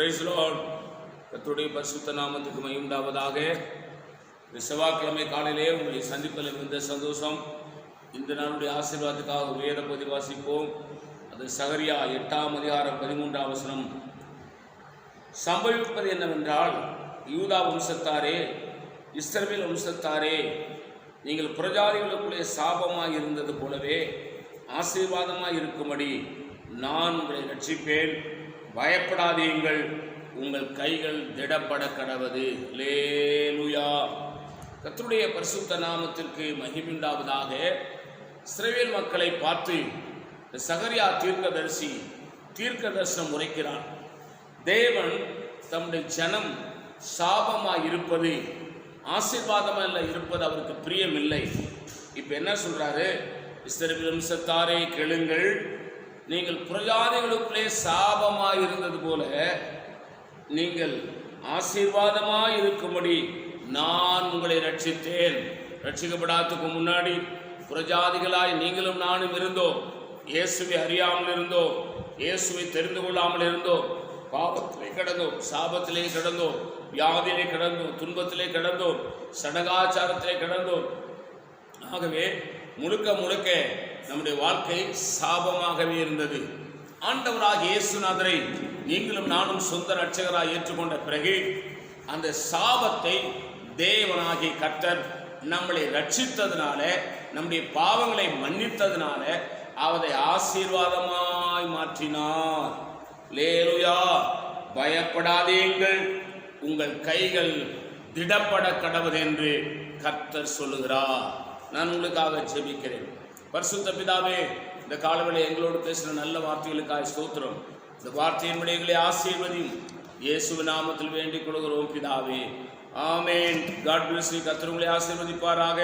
Praise the Lord. கர்த்தருடைய பரிசுத்த நாமத்துக்கு மகிமை உண்டாவதாக. இந்த செவ்வாய்க்கிழமை காலையிலே உங்களை சந்திப்பதில் மிகுந்த சந்தோஷம். இந்த நாளுடைய ஆசீர்வாதத்துக்காக வேத பகுதி வாசிப்போம். அது சகரியா 8ஆம் அதிகாரம் 13ஆம் வசனம். சம்பவிப்பது என்னவென்றால், யூதா வம்சத்தாரே, இஸ்ரவேல் வம்சத்தாரே, நீங்கள் புறஜாதிகளுக்குள்ளே சாபமாக இருந்தது போலவே ஆசீர்வாதமாக இருக்கும்படி நான் உங்களை ரட்சிப்பேன். பயப்படாதீங்கள், உங்கள் கைகள் திடப்பட கடவது. அல்லேலூயா. கர்த்தருடைய பரிசுத்த நாமத்திற்கு மகிமையுண்டாவதாக. இஸ்ரவேல் மக்களை பார்த்து சகரியா தீர்க்க தரிசனம் உரைக்கிறான். தேவன் தம்முடைய ஜனம் சாபமாக இருப்பது, ஆசீர்வாதமாக இருப்பது அவருக்கு பிரியமில்லை. இப்போ என்ன சொல்றாரு? இஸ்ரவேல் வம்சத்தாரே கேளுங்கள், நீங்கள் புறஜாதிகளுக்குள்ளே சாபமாக இருந்தது போல நீங்கள் ஆசீர்வாதமாக இருக்கும்படி நான் உங்களை ரட்சித்தேன். ரட்சிக்கப்படாததுக்கு முன்னாடி புறஜாதிகளாய் நீங்களும் நானும் இருந்தோம். இயேசுவை அறியாமல் இருந்தோம், இயேசுவை தெரிந்து கொள்ளாமல் இருந்தோம், பாவத்திலே கிடந்தோம், சாபத்திலே கிடந்தோம், வியாதியிலே கிடந்தோம், துன்பத்திலே கிடந்தோம், சடகாச்சாரத்திலே கிடந்தோம். ஆகவே முழுக்க நம்முடைய வாழ்க்கை சாபமாகவே இருந்தது. ஆண்டவராக இயேசுநாதரை நீங்களும் நானும் சொந்த ரட்சகராக ஏற்றுக்கொண்ட பிறகு அந்த சாபத்தை தேவனாகிய கர்த்தர் நம்மளை ரட்சித்ததுனால, நம்முடைய பாவங்களை மன்னித்ததுனால அவரை ஆசீர்வாதமாய் மாற்றினார். அல்லேலூயா. பயப்படாதீங்கள், உங்கள் கைகள் திடப்பட கடவது என்று கர்த்தர் சொல்லுகிறார். நான் உங்களுக்காக ஜெபிக்கிறேன். பரிசுத்த பிதாவே, இந்த காலவேளை எங்களோடு பேசின நல்ல வார்த்தைகளுக்காக ஸ்தோத்திரம். இந்த வார்த்தையின் விடைகளை ஆசீர்வதியும் இயேசுவின் நாமத்தில் வேண்டிக் கொள்கிறோம் பிதாவே. ஆமென். God bless you. கர்த்தர் உங்களை ஆசீர்வதிப்பாராக.